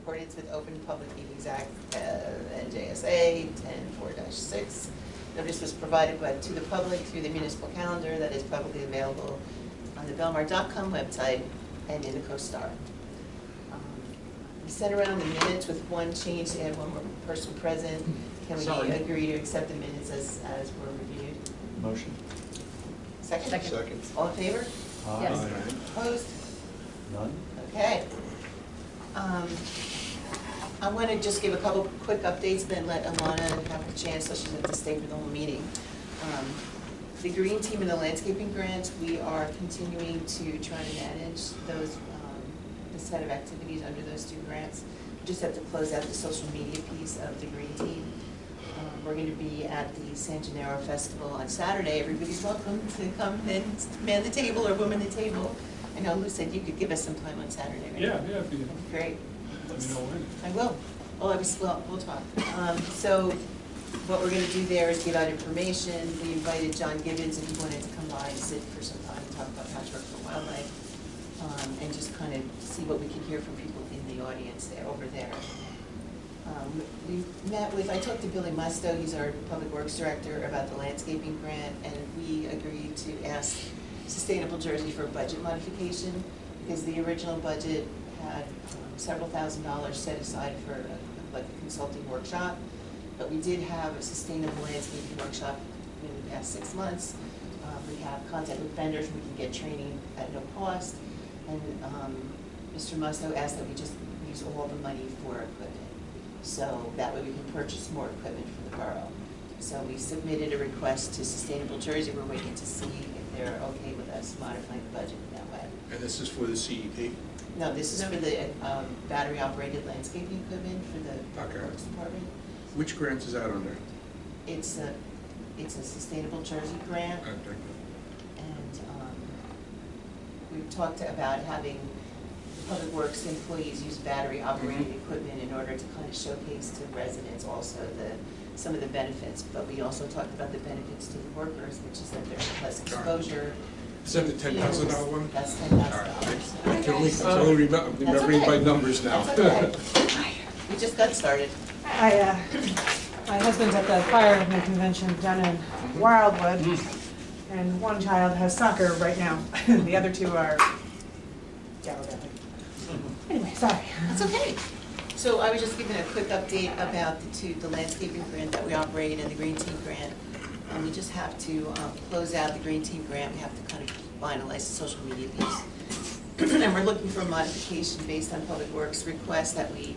accordance with Open Public Meetings Act, NJSA 10-4-6. Notice was provided to the public through the municipal calendar that is publicly available on the Belmar.com website and in the CoStar. We sent around the minutes with one change to add one more person present. Can we agree to accept the minutes as were reviewed? Motion. Second? Second. All in favor? Yes. Opposed? None? Okay. I want to just give a couple quick updates, then let Alana have a chance so she doesn't have to stay for the whole meeting. The green team and the landscaping grants, we are continuing to try to manage those, the set of activities under those two grants. We just have to close out the social media piece of the green team. We're going to be at the San Gennaro Festival on Saturday. Everybody's welcome to come and man the table or woman the table. I know Lou said you could give us some time on Saturday, right? Yeah, if you Great. let me know when. I will. Well, we'll talk. So what we're going to do there is give out information. We invited John Gibbons if he wanted to come by and sit for some time and talk about Patchwork for Wildlife, and just kind of see what we can hear from people in the audience there, over there. We met with, I talked to Billy Musto, he's our Public Works Director, about the landscaping grant, and we agreed to ask Sustainable Jersey for a budget modification, because the original budget had several $1,000s set aside for like a consulting workshop, but we did have a sustainable landscaping workshop in the past 6 months. We have contact with vendors, we can get training at no cost, and Mr. Musto asked that we just use all the money for equipment, so that way we can purchase more equipment for the borough. So we submitted a request to Sustainable Jersey. We're waiting to see if they're okay with us modifying the budget in that way. And this is for the CEP? No, this is for the battery-operated landscaping equipment for the Public Okay. Works Department. Which grant is that under? It's a Sustainable Jersey grant, Okay. and we've talked about having Public Works employees use battery-operated equipment in order to kind of showcase to residents also some of the benefits. But we also talked about the benefits to the workers, which is that there's less exposure. Is that the $10,000 one? That's $10,000. I can only remembering by numbers now. That's okay. We just got started. My husband's at the fireman convention down in Wildwood, and one child has soccer right now, and the other two are gallivanting. Anyway, sorry. That's okay. So I was just giving a quick update about the landscaping grant that we operate and the green team grant. We just have to close out the green team grant. We have to kind of finalize the social media piece. And we're looking for a modification based on Public Works request that we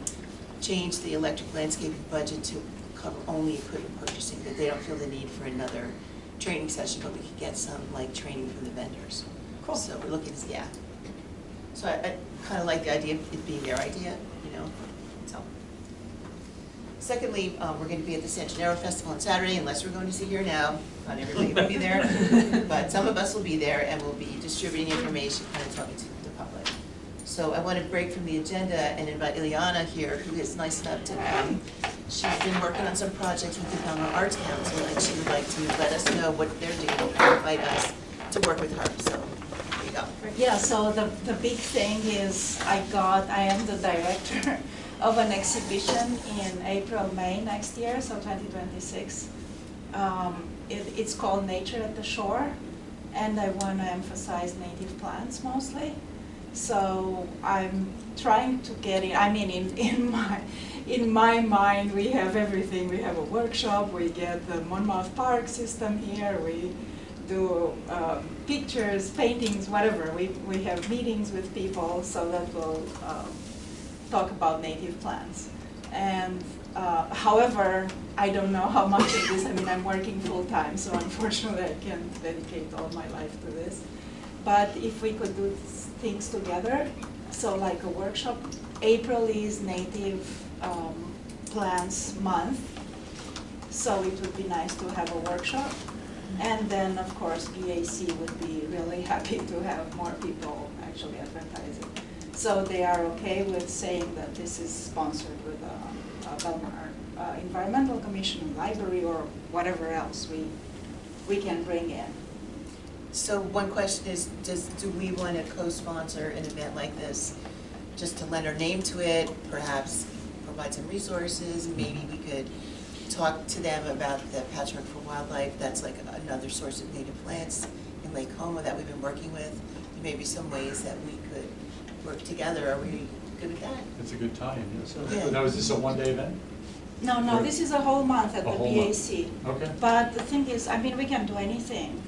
change the electric landscaping budget to cover only equipment purchasing, that they don't feel the need for another training session, but we could get some like training from the vendors. Cool. So we're looking to, yeah. So I kind of like the idea of it being their idea, you know. So. Secondly, we're going to be at the San Gennaro Festival on Saturday, unless we're going to see Here Now. Not everybody will be there, but some of us will be there, and we'll be distributing information, kind of talking to the public. So I want to break from the agenda and invite Ileana here, who is nice enough to come. She's been working on some projects with the Belmar Arts Council, and she would like to let us know what they're doing and invite us to work with her. So there you go. Yeah, so the big thing is I am the director of an exhibition in April, May next year, so 2026. It's called Nature at the Shore, and I want to emphasize native plants mostly. So I'm trying to get it. I mean, in my mind, we have everything. We have a workshop. We get the Monmouth Park system here. We do pictures, paintings, whatever. We have meetings with people, so that will talk about native plants. And however, I don't know how much of this. I mean, I'm working full time, so unfortunately, I can't dedicate all my life to this. But if we could do things together, so like a workshop. April is Native Plants Month, so it would be nice to have a workshop. And then, of course, BAC would be really happy to have more people actually advertising. So they are okay with saying that this is sponsored with Belmar Environmental Commission, library, or whatever else we can bring in. So one question is, do we want to co-sponsor an event like this? just to lend our name to it, perhaps provide some resources, maybe we could talk to them about the Patchwork for Wildlife, that's like another source of native plants in Lake Como that we've been working with. There may be some ways that we could work together, are we good with that? It's a good tie-in, yes. Yeah. Now, is this a one-day event? No, this is a whole month at A the whole month. BAC. Okay. But the thing is, I mean, we can do anything,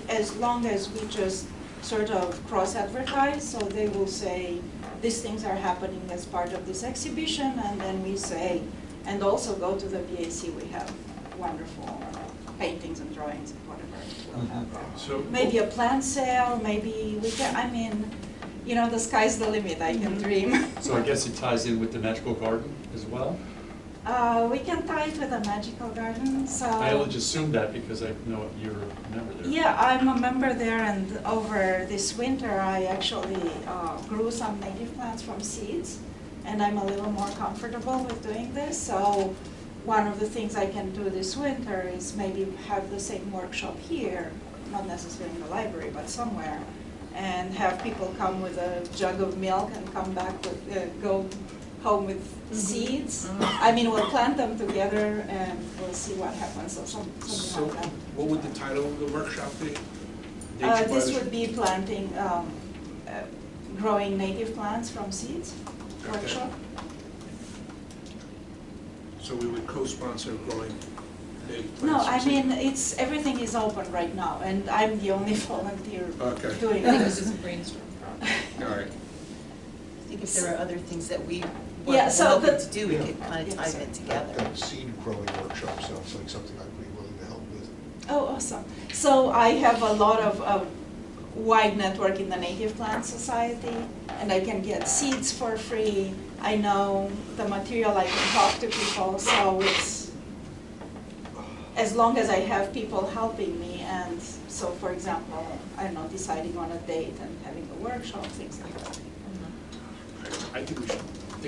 as long as we just sort of cross-advertise, so they will say, these things are happening as part of this exhibition, and then we say, and also go to the BAC, we have wonderful paintings and drawings and whatever we'll have there. So, Maybe a plant sale, maybe we can, I mean, you know, the sky's the limit, I can dream. So I guess it ties in with the magical garden as well? We can tie it with a magical garden, so. I only just assumed that because I know you're a member there. Yeah, I'm a member there, and over this winter, I actually grew some native plants from seeds, and I'm a little more comfortable with doing this. So one of the things I can do this winter is maybe have the same workshop here, not necessarily in the library, but somewhere, and have people come with a jug of milk and come back with, go home with seeds. I mean, we'll plant them together and we'll see what happens, so something so like that. what would the title of the workshop be? This would be planting, growing native plants from seeds Okay. workshop. So we would co-sponsor growing native plants? No, I and seeds? mean, it's, everything is open right now, and I'm the only volunteer Okay. doing I think it. this is a brainstorm. All right. I think if there are other things that we Yeah, were so hoping the- to do, we could kind of tie Yes. them together. That seed growing workshop sounds like something I'd be willing to help with. Oh, awesome. So I have a lot of wide network in the Native Plant Society, and I can get seeds for free. I know the material, I can talk to people, so it's, as long as I have people helping me, and so, for example, I don't know, deciding on a date and having a workshop, things like that. I think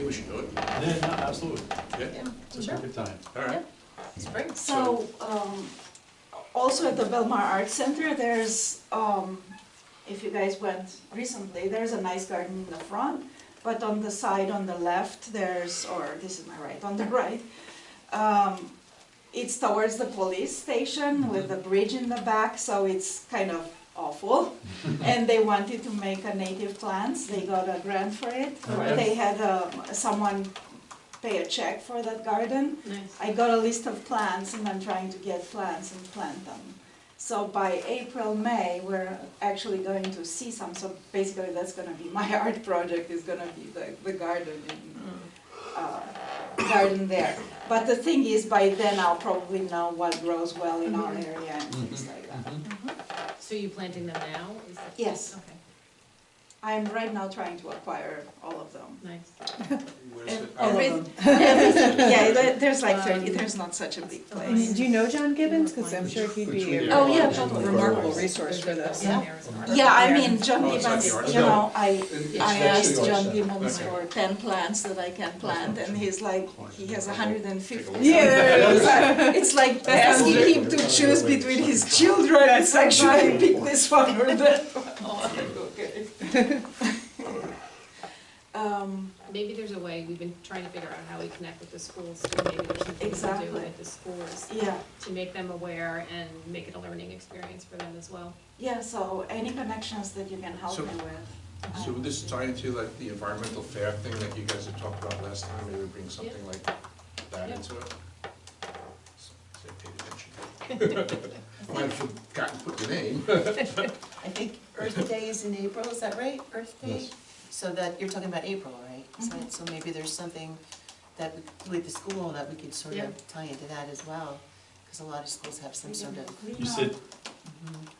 we should do it. Yeah, no, absolutely. Yeah? It's a good time. All right. Spring. So, also at the Belmar Art Center, there's, if you guys went recently, there's a nice garden in the front, but on the side, on the left, there's, or this is my right, on the right, it's towards the police station with the bridge in the back, so it's kind of awful. And they wanted to make a native plants, they got a grant for it. Okay. They had someone pay a check for that garden. Nice. I got a list of plants and I'm trying to get plants and plant them. So by April, May, we're actually going to see some, so basically that's gonna be my art project, is gonna be the garden garden there. But the thing is, by then I'll probably know what grows well in our area and things like that. So you planting them now? Is that? Yes. Okay, I'm right now trying to acquire all of them. nice. Where's And it? All of every- them. everything, yeah, there's like 30, there's not such a big I place. mean, do you know John Gibbons? Because I'm sure he'd be a Oh, yeah, totally. remarkable resource for this. Yeah. Yeah, I mean, John Oh, it's like Gibbons, the art you center. know, I It's asked actually John art Gibbons center. for 10 plants that I can plant, and he's like, he has 150. Yeah, there it is. It's like asking him to choose between his children, it's like, should I pick this one or that one? Oh, I'm like, okay. Maybe there's a way, we've been trying to figure out how we connect with the schools, too. Maybe there's something we can do Exactly. with the schools Yeah, to make them aware and make it a learning experience for them as well. yeah, so any connections that you can help So- me with. So would this tie into like the environmental fair thing that you guys had talked about last time, maybe bring something like that Yeah. into it? Say, pay attention. Might have forgotten to put the name. I think Earth Day is in April, is that right? Earth Day? Yes. So that, you're talking about April, right? So maybe there's something that with the school that we could sort Yeah. of tie into that as well, because a lot of schools have some sort of. You said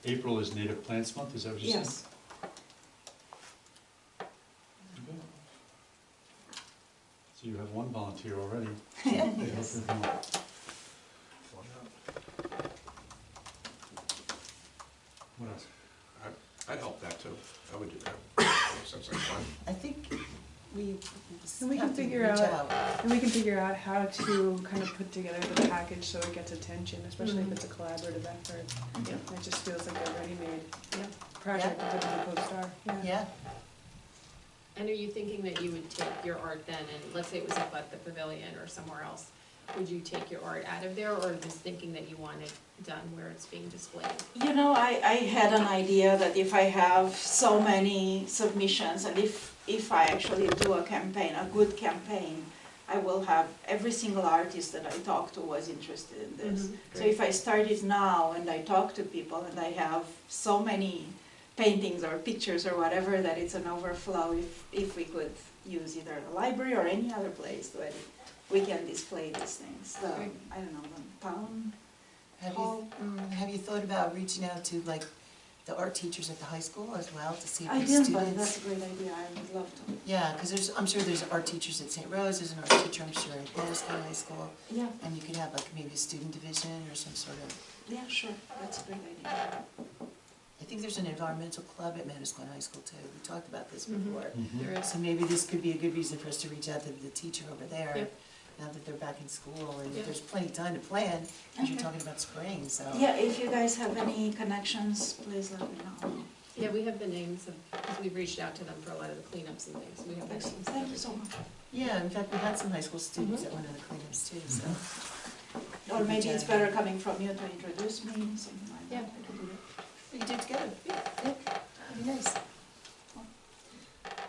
April is Native Plants Month, is that what you said? Yes. Okay. So you have one volunteer already. Yes. What else? I'd help that too, I would do that. Sounds like fun. I think we And we can have to figure reach out- And we can figure out how to kind of put together the package so it gets attention, especially if it's a collaborative effort. Yeah. It just feels like a ready-made Yeah. project to put in the co-star, yeah. Yeah, And are you thinking that you would take your art then, and let's say it was up at the pavilion or somewhere else, would you take your art out of there, or just thinking that you want it done where it's being displayed? You know, I had an idea that if I have so many submissions, and if I actually do a campaign, a good campaign, I will have every single artist that I talk to was interested in this. So if I start it now and I talk to people and I have so many paintings or pictures or whatever, that it's an overflow, if we could use either the library or any other place where we can display these things. The, Great. I don't know, the town Have hall. have you thought about reaching out to like the art teachers at the high school as well to see if I the didn't, students? but that's a great idea, I would love to. Yeah, because I'm sure there's art teachers at St. Rose, there's an art teacher, I'm sure, at Manasquan High School, Yeah, and you could have like maybe a student division or some sort of, yeah, sure, that's a great idea. I think there's an environmental club at Manasquan High School too, we talked about this Mhm. before. There is. So maybe this could be a good reason for us to reach out to the teacher over there, Yep. now that they're back in school, and Yep. there's plenty of time to plan, because you're Okay. talking about spring, so. Yeah, if you guys have any connections, please let me know. Yeah, we have the names of, because we've reached out to them for a lot of the cleanups and things, we have the names. Thank you so much. Yeah, in fact, we had some high school students that went on the cleanups too, so. Or maybe it's better coming from you to introduce me, something like that. Yeah. I could do that. We can do it together. Yeah, that'd be nice.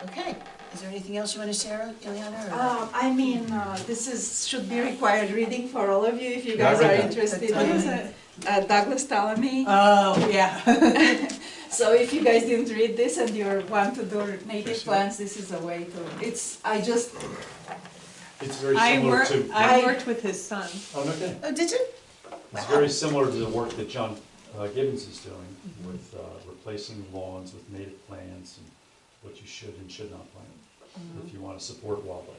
Okay, is there anything else you want to share, Ileana, or? I mean, this is, should be required reading for all of you if you Yeah, I guys read are that. interested. What is it? Douglas Talamy. Oh, yeah. So if you guys didn't read this and you want to do native Yes. plants, this is a way to, it's, It's very I similar to, I- worked with his son. oh, okay. Oh, did you? It's Wow. very similar to the work that John Gibbons is doing with replacing lawns with native plants and what you should and should not plant if you want to support wildlife.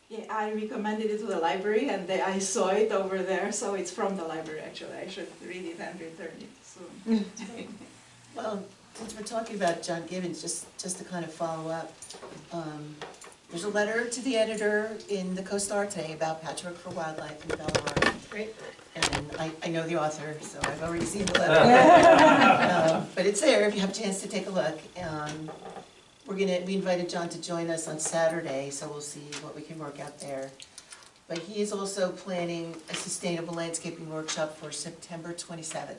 yeah, I recommended it to the library and I saw it over there, so it's from the library actually. I should read it and return it soon. Well, since we're talking about John Gibbons, just to kind of follow up, there's a letter to the editor in the Co-Star today about Patchwork for Wildlife in Belmar. Great. And I know the author, so I've already seen the letter. But it's there if you have a chance to take a look. We invited John to join us on Saturday, so we'll see what we can work out there. But he is also planning a sustainable landscaping workshop for September 27th.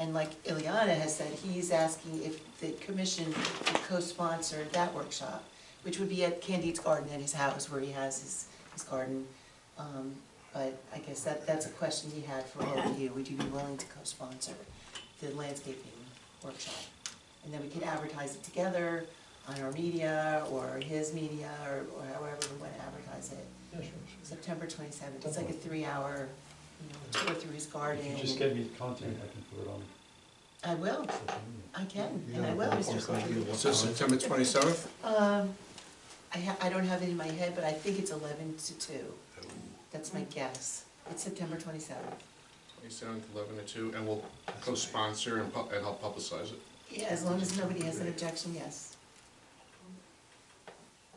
And like Ileana has said, he's asking if the commission would co-sponsor that workshop, which would be at Candide's Garden at his house where he has his garden. But I guess that's a question he had for all of you. Would you be willing to co-sponsor the landscaping workshop? And then we could advertise it together on our media or his media or however we want to advertise it. Yeah, sure. September 27th. It's like a 3-hour, tour through his garden. If you just get me the content, I can put it on I will. social media. I can, and I will, Mr. Slattery. So September 27th? I don't have it in my head, but I think it's 11 to 2. That's my guess. It's September 27th. 27th, 11 to 2, and we'll co-sponsor and help publicize it. Yeah, as long as nobody has an objection, yes.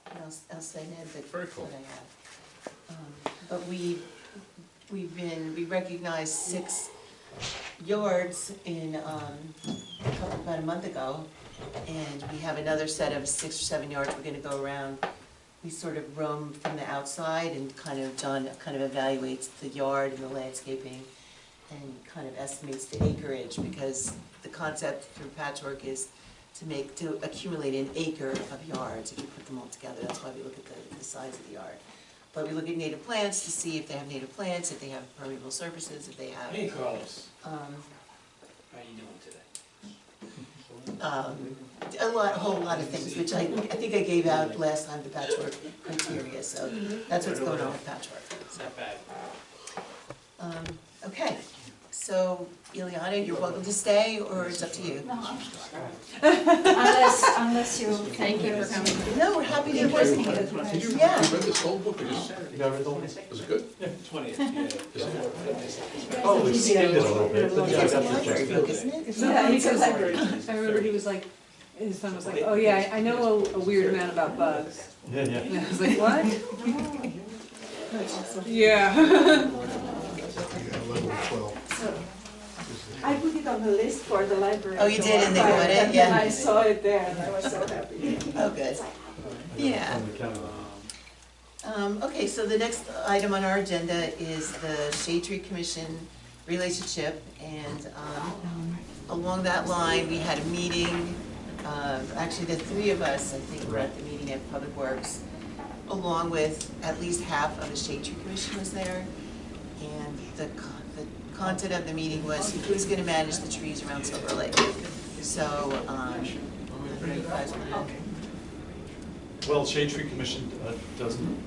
And I'll say Ned Very that cool. I have. But we recognized 6 yards in, about a month ago, and we have another set of 6 or 7 yards we're gonna go around. We sort of roam from the outside and John kind of evaluates the yard and the landscaping and kind of estimates the acreage, because the concept through Patchwork is to accumulate an acre of yards if you put them all together. That's why we look at the size of the yard. But we look at native plants to see if they have native plants, if they have permeable surfaces, if they have, Hey Carlos, um, how you doing today? a whole lot of things, which I think I gave out last time, the Patchwork criteria, so that's what's going on with Patchwork. It's not bad. Okay, so Ileana, you're welcome to stay, or it's up to you. No, unless you. Thank you for coming. No, we're happy to It was needed, Did you right? read Yeah. this whole book, or just, You got it all? was it good? 20th, yeah. Oh, we skimmed it a little bit. but yeah, It's a that's library just- book, isn't it? It's Yeah, not it's a because library. I remember he was like, his son was like, oh yeah, I know a weird amount about bugs. Yeah, yeah. And I was like, what? Yeah. Yeah, 11 or 12. So, I put it on the list for the library. Oh, you to did, and they work got on, it? And then Yeah. I saw it there, and I was so happy. Oh, good. Yeah. On the calendar. Okay, so the next item on our agenda is the Shade Tree Commission relationship, and, along that line, we had a meeting, actually the three of us, I think, were at the meeting at Public Works, along with at least half of the Shade Tree Commission was there, and the content of the meeting was who's gonna manage the trees around Silver Lake. So, what do you guys want to? Well, Shade Tree Commission doesn't,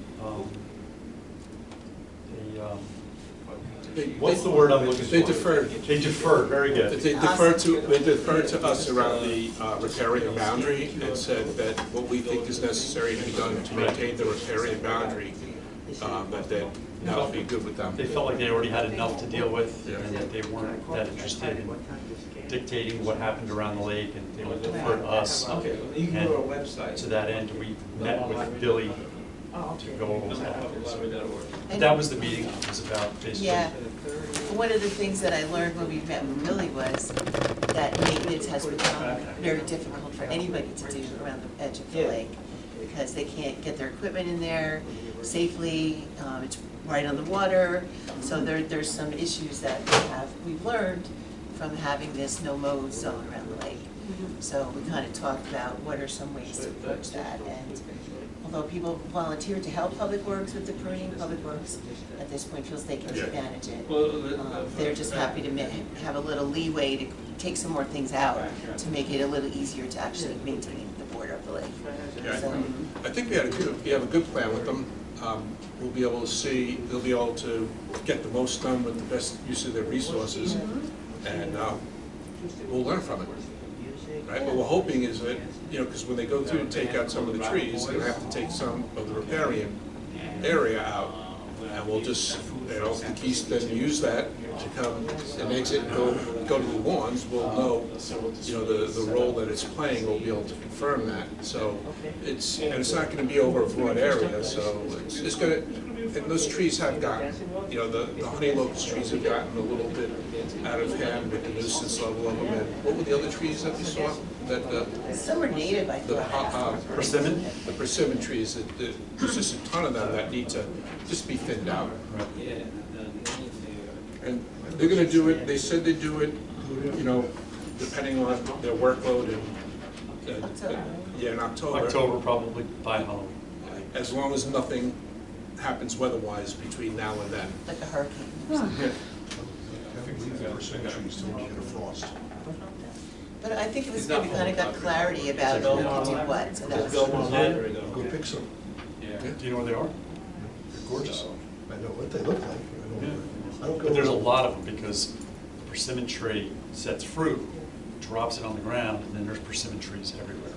what's the word I'm looking for? They deferred. They deferred, very good. They deferred to us around the riparian boundary and said that what we think is necessary to be done to maintain the riparian boundary, that would be good with them. They felt like they already had enough to deal with, Yeah. and that they weren't that interested in dictating what happened around the lake, and they would defer to us. Okay, you can go to our website. To that end, we met with Billy to go over that. Library.org. But that was the meeting, it was about basically. Yeah, one of the things that I learned when we met with Billy was that maintenance has become very difficult for anybody to do around the edge of the lake, because they can't get their equipment in there safely, it's right on the water, so there's some issues that we've learned from having this no-mow zone around the lake. So we kind of talked about what are some ways to approach that, and although people volunteered to help Public Works with the pruning, Public Works at this point feels they can manage it. They're just happy to have a little leeway to take some more things out to make it a little easier to actually maintain the border of the lake. Yeah, So, I think we have a good plan with them. We'll be able to see, they'll be able to get the most done with the best use of their resources, and we'll learn from it. Right, what we're hoping is that, because when they go through and take out some of the trees, they're gonna have to take some of the riparian area out, and we'll just, if the Keys then use that to come and exit and go to the lawns, we'll know, the role that it's playing, we'll be able to confirm that. So it's not gonna be over a broad area, so it's gonna, and those trees have gotten, the honey locust trees have gotten a little bit out of hand with the nuisance level of them. And what were the other trees that you saw? some are native, I thought. Persimmon? The persimmon trees, there's just a ton of them that need to just be thinned out. And they're gonna do it, they said they'd do it, depending on their workload and, in October. October, probably by Halloween. As long as nothing happens weather-wise between now and then. Like a hurricane. Yeah. Having leave the percent trees till we get a frost. But I think it was good, we kind of got clarity about who can do what, so that was. Belmar Library, Go though. pick some. Yeah. Do you know where they are? They're gorgeous. I know what they look like. I don't go. But there's a lot of them, because the persimmon tree sets fruit, drops it on the ground, and then there's persimmon trees everywhere.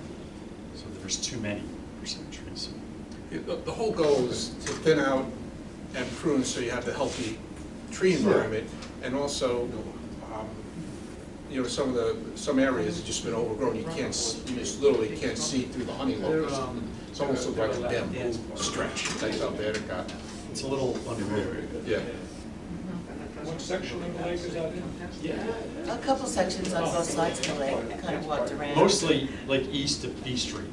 So there's too many persimmon trees. The whole goal is to thin out and prune so you have the healthy tree environment, and also, some areas have just been overgrown. You just literally can't see through the honey locust. It's almost like a bamboo stretch. That's how bad it got. It's a little unreal. Yeah. What section of the lake is that in? A couple sections on both sides of the lake, I kind of walked around. Mostly like east of B Street.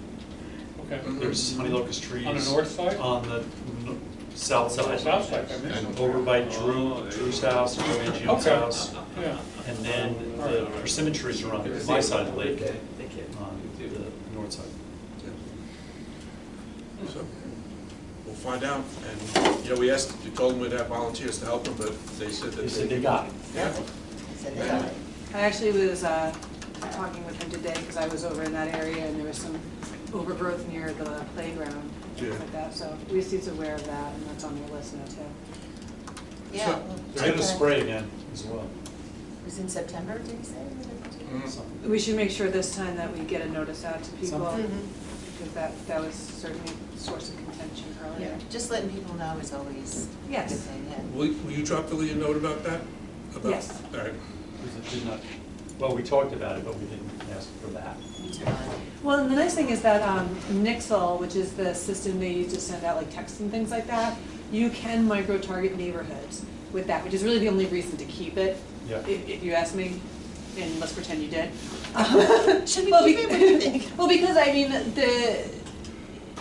Okay. There's honey locust trees. On the north side? On the south side. South side, I missed. And over by Drew's house, Drew and June's Okay. house. Yeah. And then the persimmon trees are on my side of the lake, on the north side. So, we'll find out. And, we told them we'd have volunteers to help them, but they said that They said they got it. Yeah. Said they got it. I actually was talking with him today because I was over in that area and there was some overgrowth near the playground, things Yeah. like that. So at least he's aware of that, and that's on your list now too. Yeah. So, well, They're gonna spray again as well. It was in September, did you say? Mhm. We should make sure this time that we get a notice out to people, Something. Mhm. because that was certainly a source of contention Yeah, earlier. just letting people know is always a Yes. good thing, yeah. Will you drop Billy a note about that? Yes. All right. Because it did not, well, we talked about it, but we didn't ask for that. Well, and the nice thing is that Nixle, which is the system they use to send out like texts and things like that, you can micro-target neighborhoods. with that, which is really the only reason to keep it, Yeah. if you ask me, and let's pretend you did. Should we Well, keep it? What do you think? Well, because I mean,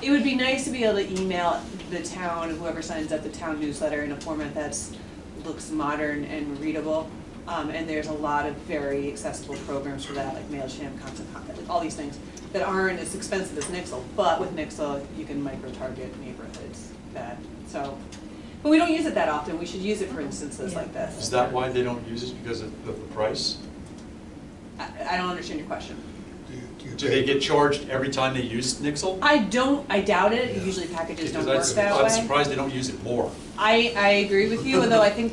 it would be nice to be able to email the town, whoever signs up the town newsletter in a format that's, looks modern and readable. And there's a lot of very accessible programs for that, like MailChimp, Constant Contact, like all these things that aren't as expensive as Nixle, but with Nixle, you can micro-target neighborhoods that, so. But we don't use it that often, we should use it for instances like this. Is that why they don't use it, because of the price? I don't understand your question. Do they get charged every time they use Nixle? I doubt it, Yeah. usually packages don't Because work that way. I'm surprised they don't use it more. I agree with you, although I think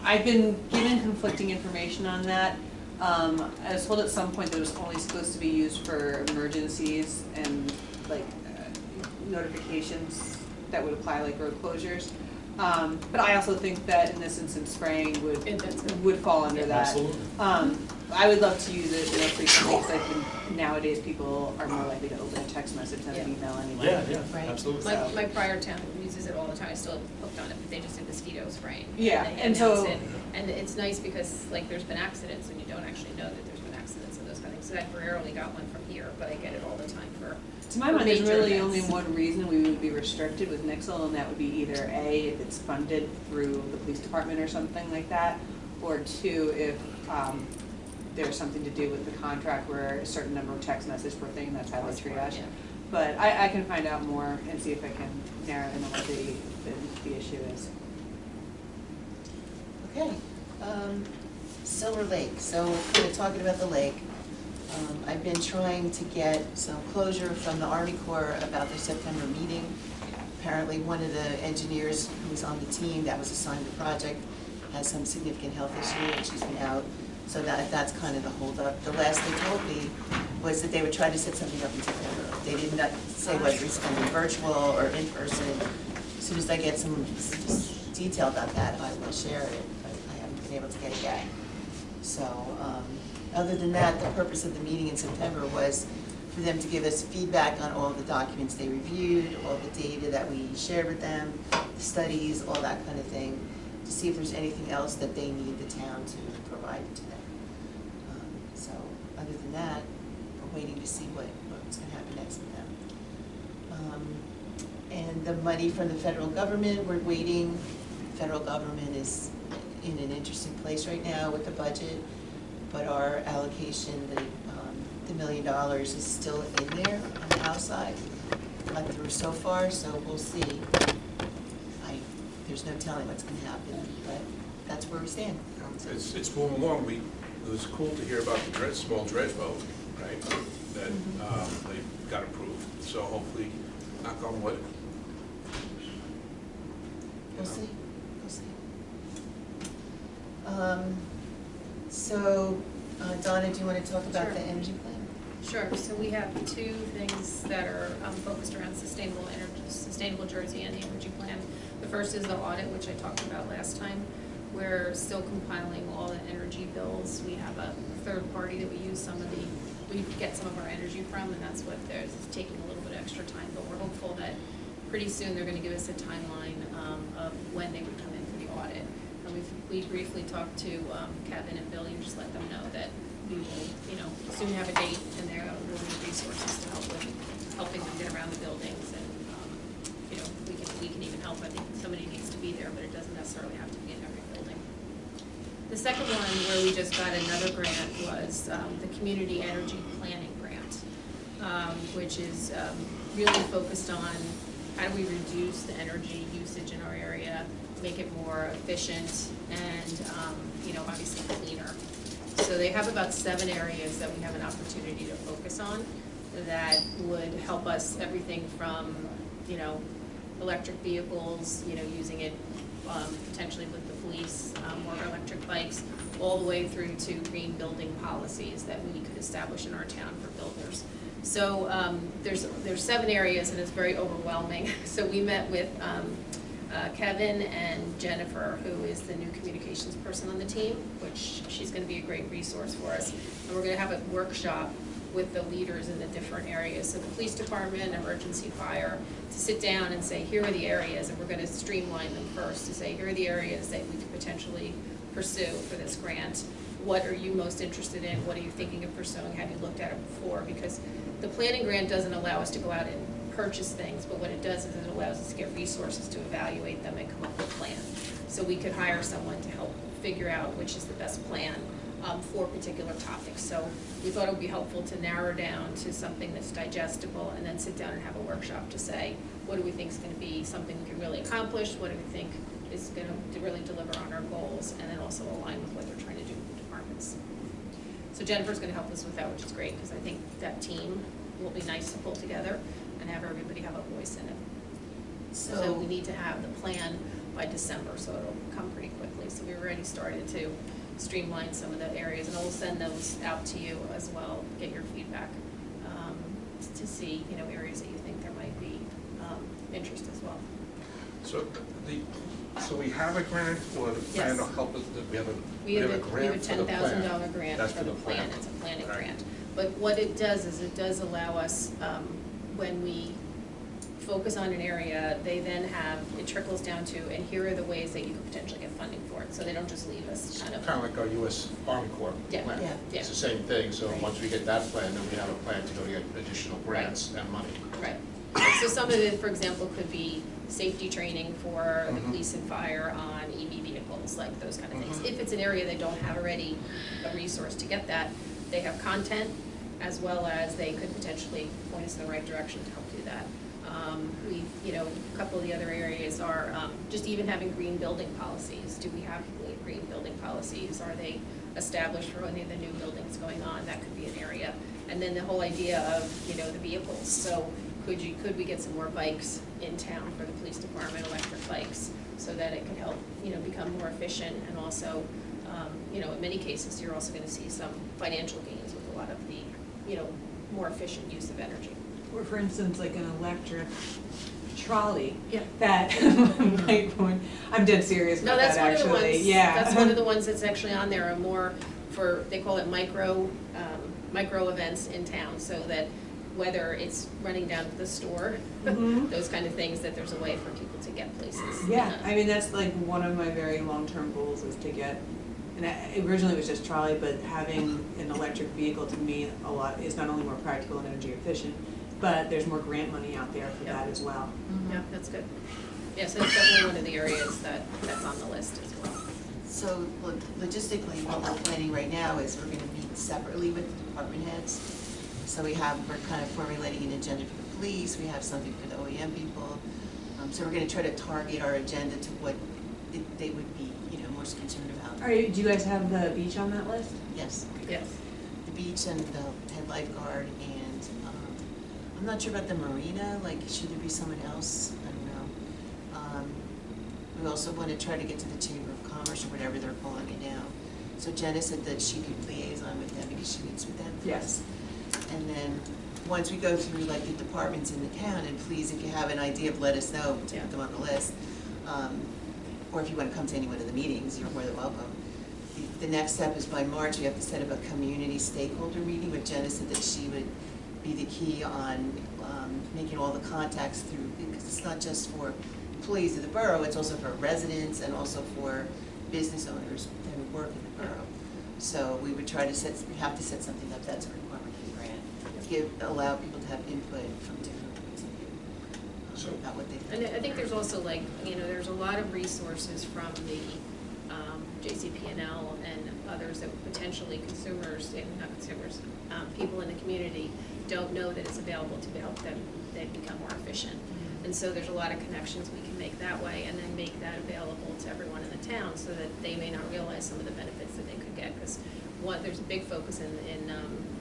I've been given conflicting information on that. I was told at some point that it was only supposed to be used for emergencies and like notifications that would apply, like road closures. But I also think that in this instance, spraying would fall under that. Absolutely. I would love to use it more frequently, because I think nowadays people are more likely to open a text message than an email anyway. Yeah, Right. absolutely. My prior town uses it all the time, I still hooked on it, but they just did mosquito spraying. Yeah, they and so- announce it. And it's nice because like there's been accidents and you don't actually know that there's been accidents and those kind of things. So I rarely got one from here, but I get it all the time for. To my mind, there's major really events. only one reason we would be restricted with Nixle, and that would be either A, if it's funded through the police department or something like that, or two, if there's something to do with the contract where a certain number of text messages per thing, that's how it's triage. Yeah. But I can find out more and see if I can narrow in on what the issue is. Okay, Silver Lake, so we're kind of talking about the lake. I've been trying to get some closure from the Army Corps about their September meeting. Apparently, one of the engineers who was on the team that was assigned the project has some significant health issue, and she's been out, so that's kind of the holdup. The last they told me was that they would try to set something up in September. They did not say whether it's going to be virtual or in person. As soon as I get some detail about that, I will share it, but I haven't been able to get it yet. So, other than that, the purpose of the meeting in September was for them to give us feedback on all the documents they reviewed, all the data that we shared with them, the studies, all that kind of thing, to see if there's anything else that they need the town to provide to them. So, other than that, we're waiting to see what's going to happen next with them. And the money from the federal government, we're waiting. The federal government is in an interesting place right now with the budget, but our allocation, the $1 million is still in there on the House side, got through so far, so we'll see. There's no telling what's gonna happen, but that's where we stand. It's moving along. It was cool to hear about the small dredge boat, right, that they got approved, so hopefully, knock on wood. We'll see, we'll see. So, Donna, do you want to talk about Sure. the energy plan? Sure, so we have two things that are focused around sustainable Jersey and the energy plan. The first is the audit, which I talked about last time. We're still compiling all the energy bills. We have a third party that we use we get some of our energy from, and that's what it's taking a little bit extra time, but we're hopeful that pretty soon they're gonna give us a timeline of when they would come in for the audit. And we briefly talked to Kevin and Billy and just let them know that we will, soon have a date, and there will be resources to help with helping them get around the buildings, and, we can even help. I think somebody needs to be there, but it doesn't necessarily have to be in every building. The second one, where we just got another grant, was the Community Energy Planning Grant, which is really focused on how do we reduce the energy usage in our area, make it more efficient, and, obviously cleaner. So they have about 7 areas that we have an opportunity to focus on that would help us, everything from, electric vehicles, using it potentially with the police, more electric bikes, all the way through to green building policies that we could establish in our town for builders. So there's 7 areas, and it's very overwhelming. So we met with Kevin and Jennifer, who is the new communications person on the team, which she's going to be a great resource for us. And we're going to have a workshop with the leaders in the different areas. So the police department, emergency fire, to sit down and say, here are the areas, and we're gonna streamline them first, to say, here are the areas that we could potentially pursue for this grant. What are you most interested in? What are you thinking of pursuing? Have you looked at it before? Because the planning grant doesn't allow us to go out and purchase things, but what it does is it allows us to get resources to evaluate them and come up with a plan. So we could hire someone to help figure out which is the best plan for particular topics. So we thought it would be helpful to narrow down to something that's digestible and then sit down and have a workshop to say, what do we think is going to be something we can really accomplish? What do we think is going to really deliver on our goals, and then also align with what they're trying to do with the departments. So Jennifer's going to help us with that, which is great, because I think that team will be nice to pull together and have everybody have a voice in it. So we need to have the plan by December, so it'll come pretty quickly. So we've already started to streamline some of the areas, and I will send those out to you as well, get your feedback, to see, you know, areas that you think there might be interest as well. So so we have a grant, or the plan Yes. to help us, we have a grant for the plan? $10,000 grant That's for the plan, it's a planning Right. grant. But what it does is it does allow us, when we focus on an area, they then have, it trickles down to, and here are the ways that you could potentially get funding for it, so they don't just leave us kind of. Kind of like our US Army Corps Yeah. plan. Yeah. Yeah. It's the same thing, so Right. once we get that plan, then we have a plan to go get additional grants and money. Right. So some of it, for example, could be safety training for the police and fire on EV vehicles, like those kind of things. If it's an area they don't have already a resource to get that, they have content, as well as they could potentially point us in the right direction to help do that. You know, a couple of the other areas are just even having green building policies. Do we have green building policies? Are they established for any of the new buildings going on? That could be an area. And then the whole idea of, you know, the vehicles. So could we get some more bikes in town for the police department, electric bikes, so that it could help, you know, become more efficient, and also, you know, in many cases, you're also gonna see some financial gains with a lot of the, you know, more efficient use of energy. Or for instance, like an electric trolley. Yeah. That might, I'm dead serious No, about that's that one of the actually, ones, yeah. that's one of the ones that's actually on there, are more for, they call it micro events in town, so that whether it's running down to the store, Mhm. those kind of things, that there's a way for people to get places. Yeah, I mean, that's like one of my very long-term goals is to get, and originally it was just trolley, but having an electric vehicle to me is not only more practical and energy efficient, but there's more grant money out there for Yeah. that as well. Yeah, that's good. Yeah, so it's definitely one of the areas that's on the list as well. So logistically, what we're planning right now is we're gonna meet separately with the department heads. So we're kind of formulating an agenda for the police, we have something for the OEM people. So we're gonna try to target our agenda to what they would be, you know, most concerned about. Do you guys have the beach on that list? Yes, Yes. the beach and the head lifeguard, and I'm not sure about the marina, like, should there be someone else? I don't know. We also want to try to get to the Chamber of Commerce, or whatever they're calling it now. So Jenna said that she could liaison with them because she meets with them. Yes. And then, once we go through like the departments in the town, and please, if you have an idea, let us know to Yeah. put them on the list. Or if you want to come to any one of the meetings, you're more than welcome. The next step is by March, we have to set up a community stakeholder meeting, with Jenna said that she would be the key on making all the contacts through, because it's not just for employees of the borough, it's also for residents and also for business owners who work in the borough. So we would try to have to set something up, that's a requirement of the grant. Allow people to have input from different points of view So- about what they And think. I think there's also, like, you know, there's a lot of resources from the JCP&L and others that potentially consumers, not consumers, people in the community don't know that it's available to help them become more efficient. And so there's a lot of connections we can make that way, and then make that available to everyone in the town, so that they may not realize some of the benefits that they could get. Because there's a big focus in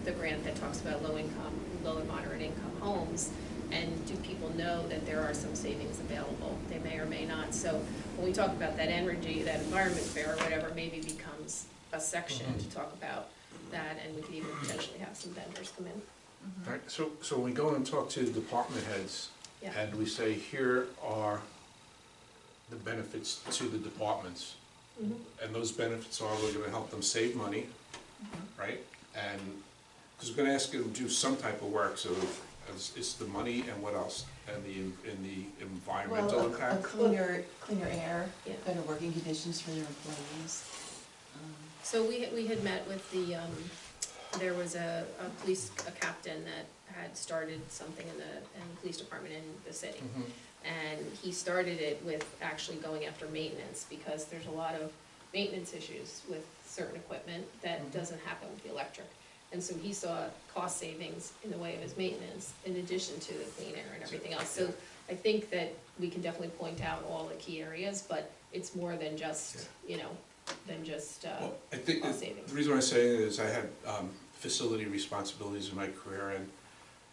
the grant that talks about low and moderate income homes. And do people know that there are some savings available? They may or may not. So when we talk about that energy, that environment fair or whatever, maybe becomes a section to talk about that, and we could even potentially have some vendors come in. All right, so when we go and talk to department heads, Yeah. and we say, here are the benefits to the departments, and those benefits are, we're gonna help them save money, right? And because we're gonna ask you to do some type of work, so it's the money and what else? And the environmental Well, a impact? cleaner air, Yeah. better working conditions for their employees. So we had met with the, there was a captain that had started something in the police department in the city. Mhm. And he started it with actually going after maintenance, because there's a lot of maintenance issues with certain equipment that Mhm. doesn't happen with the electric. And so he saw cost savings in the way of his maintenance, in addition to the clean air and everything else. So I think that we can definitely point out all the key areas, but it's more than just, you know, Well, I think cost the savings. reason why I say it is I had facility responsibilities in my career, and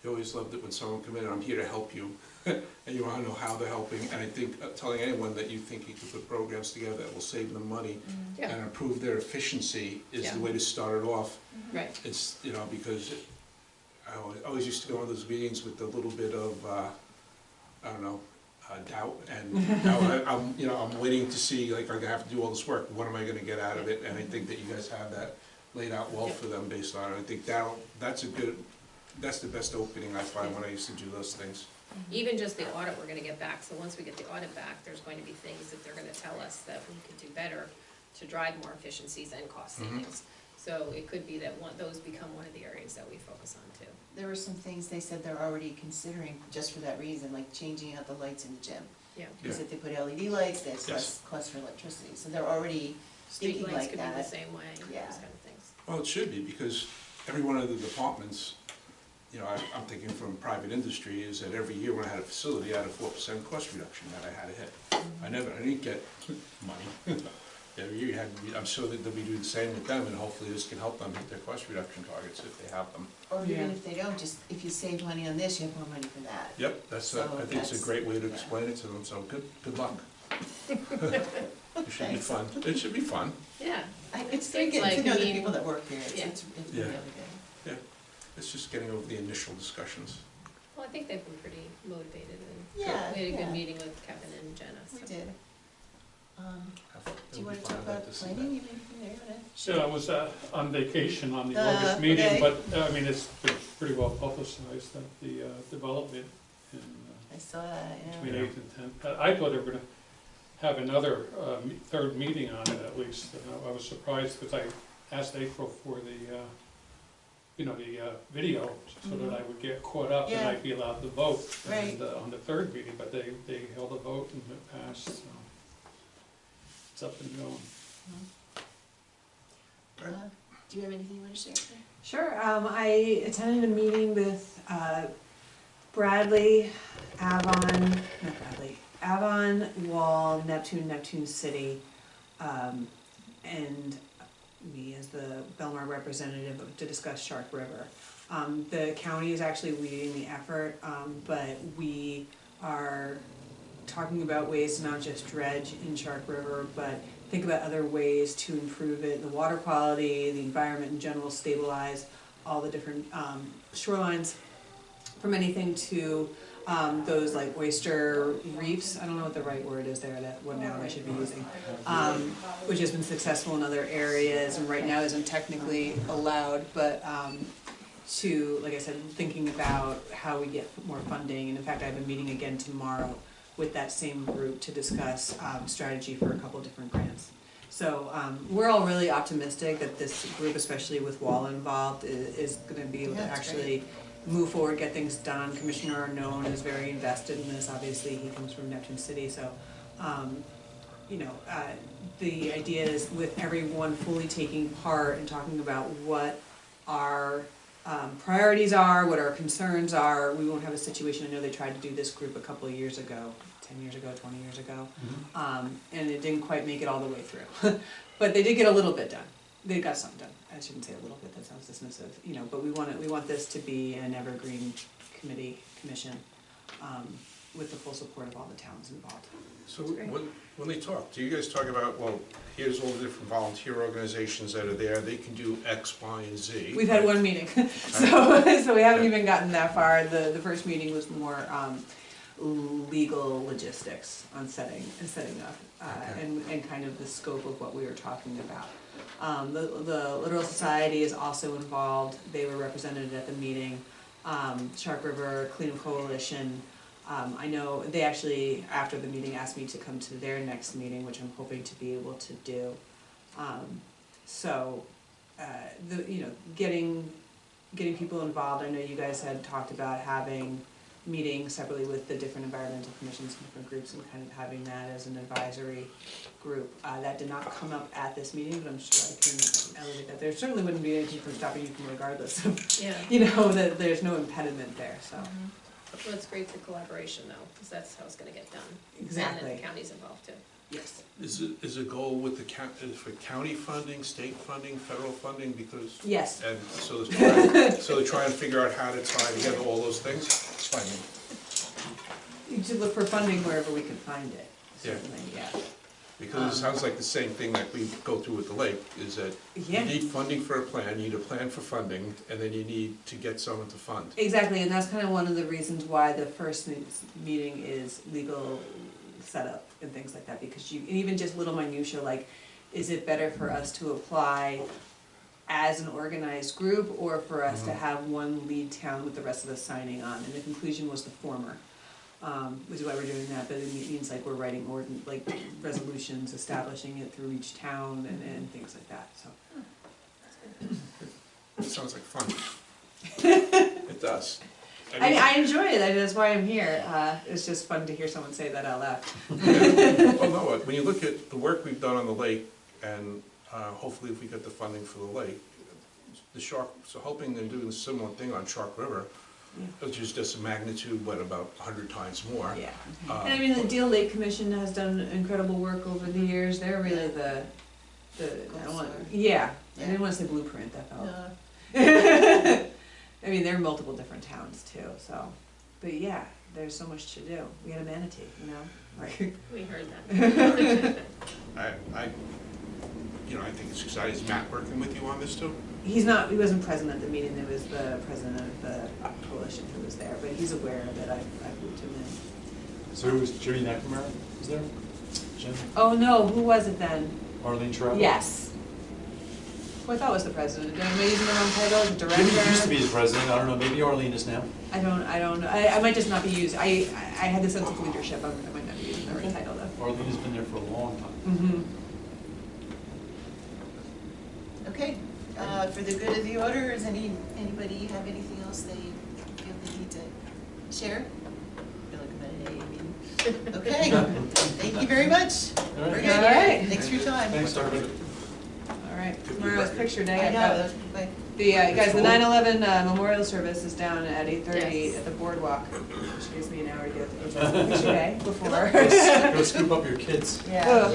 I always loved it when someone come in, and I'm here to help you, and you wanna know how they're helping, and I think telling anyone that you think you can put programs together that will save them money Yeah, and improve their efficiency is Yeah. the way to start it off. right. It's, you know, because I always used to go on those meetings with a little bit of, I don't know, doubt, and now I'm waiting to see, like, I'm gonna have to do all this work, what am I gonna get out of it? And I think that you guys have that laid out well for them based on it. I think that's the best opening I find when I used to do those things. Even just the audit we're gonna get back, so once we get the audit back, there's going to be things that they're gonna tell us that we could do better to drive more efficiencies and cost Mhm. savings. So it could be that those become one of the areas that we focus on too. There were some things they said they're already considering just for that reason, like changing out the lights in the gym. Yeah. Because if they put LED lights, that's Yes. less cost for electricity, so they're already Street thinking lights like could be the that. same way, Yeah. those kind of things. Well, it should be, because every one of the departments, you know, I'm thinking from private industry, is that every year when I had a facility, I had a 4% cost reduction that I had to hit. I didn't get money. Every year you had, I'm sure that we do the same with them, and hopefully this can help them hit their cost reduction targets if they have them. Or even Yeah. if they don't, just if you save money on this, you have more money for that. Yep, I think it's a great way to explain it to them, so good luck. It should be Thanks. fun. It should be fun. Yeah, It's seems great getting like, to know I the mean, people that work here, yeah. it's Yeah. really good. Yeah, it's just getting over the initial discussions. well, I think they've been pretty motivated, and Yeah, we had a yeah. good meeting with Kevin and Jenna, so. We did. Do It'll you be wanna fun. talk I'd like about to see planning, that. you maybe from there, you wanna? So I was on vacation on the August meeting, okay. but, I mean, it's been pretty well publicized that the development in I saw that, between yeah. 8th and 10th. I thought they were gonna have another third meeting on it at least. And I was surprised because I asked April for the, the video so that I would get caught up and Yeah. I'd be allowed to vote. Right. And on the third meeting, but they held a vote and it passed, so it's up and going. Do you have anything you wanna share? Claire? Sure, I attended a meeting with Bradley, Avon, Wall, Neptune City, and me as the Belmar representative to discuss Shark River. The county is actually leading the effort, but we are talking about ways to not just dredge in Shark River, but think about other ways to improve it, the water quality, the environment in general, stabilize all the different shorelines, from anything to those like oyster reefs, I don't know what the right word is there, that what noun I should be using, which has been successful in other areas and right now isn't technically allowed, but to, like I said, thinking about how we get more funding, and in fact I have a meeting again tomorrow with that same group to discuss strategy for a couple of different grants. So we're all really optimistic that this group, especially with Wall involved, is gonna be able to Yeah, that's actually move forward, get things done. Commissioner Arnone is very invested in this, obviously, he comes from Neptune City, so, the idea is with everyone fully taking part and talking about what our priorities are, what our concerns are, we won't have a situation, I know they tried to do this group a couple of years ago, 10 years ago, 20 years ago, and it didn't quite make it all the way through. But they did get a little bit done. They got something done. I shouldn't say a little bit, that sounds dismissive, but we want this to be an evergreen commission, with the full support of all the towns involved. So when they talk, do you guys talk about, well, here's all the different volunteer organizations that are there, they can do X, Y, and Z? We've had one meeting, so we haven't even gotten that far. The first meeting was more legal logistics on setting up, Okay. and kind of the scope of what we were talking about. The Littoral Society is also involved, they were represented at the meeting, Shark River Cleanup Coalition. I know they actually, after the meeting, asked me to come to their next meeting, which I'm hoping to be able to do. So, getting people involved, I know you guys had talked about having meetings separately with the different environmental commissions and different groups and kind of having that as an advisory group. That did not come up at this meeting, but I'm sure I can elevate that. There certainly wouldn't be anything from stopping you from regardless of, Yeah. that there's no impediment there, so. Well, it's great for collaboration though, because that's how it's gonna get done. Exactly. And the county's involved too. Yes. Is a goal with the for county funding, state funding, federal funding, because? Yes. And so they're trying to figure out how to tie together all those things? It's fine. You should look for funding wherever we can find it, Yeah. certainly, yeah. Because it sounds like the same thing that we go through with the lake, is that you Yeah. need funding for a plan, you need a plan for funding, and then you need to get someone to fund. Exactly, and that's kind of one of the reasons why the first meeting is legal setup and things like that, because and even just little minutia, like, is it better for us to apply as an organized group, or for us to have one lead town with the rest of us signing on? And the conclusion was the former, which is why we're doing that, but it means like we're writing resolutions, establishing it through each town and things like that, so. It sounds like fun. It does. I enjoy it, that's why I'm here, it's just fun to hear someone say that out loud. Well, no, when you look at the work we've done on the lake, and hopefully if we get the funding for the lake, so hoping and doing a similar thing on Shark River, which is just a magnitude, about 100 times more. Yeah, and I mean, the Deal Lake Commission has done incredible work over the years, they're really I don't want, I didn't wanna say blueprint, that felt. No. I mean, there are multiple different towns too, so, but yeah, there's so much to do. We had a manatee, like. We heard that. I think it's exciting. Is Matt working with you on this too? He wasn't present at the meeting, there was the president of the coalition who was there, but he's aware of it, I've looped him in. So who was Jimmy McNamara, was there? Jim? Oh no, who was it then? Arlene Travel? Yes. Who I thought was the president, am I using the wrong title, the director? Jimmy used to be the president, I don't know, maybe Arlene is now. I don't know, I might just not be using, I had the sense of leadership, I might not be using the right title though. Arlene has been there for a long time. Mm-hmm. Okay, for the good of the order, does anybody have anything else they feel they need to share? I feel like I'm at an AA meeting. Okay, thank you very much. All right. We're good. All right. Thanks for your time. Thanks, everybody. All right, tomorrow's picture day. I I've know, got- that's like, Guys, the 9/11 memorial service is down at 8:30 Yes. at the boardwalk, which gives me an hour to get the picture day before. Go scoop up your kids. Yeah.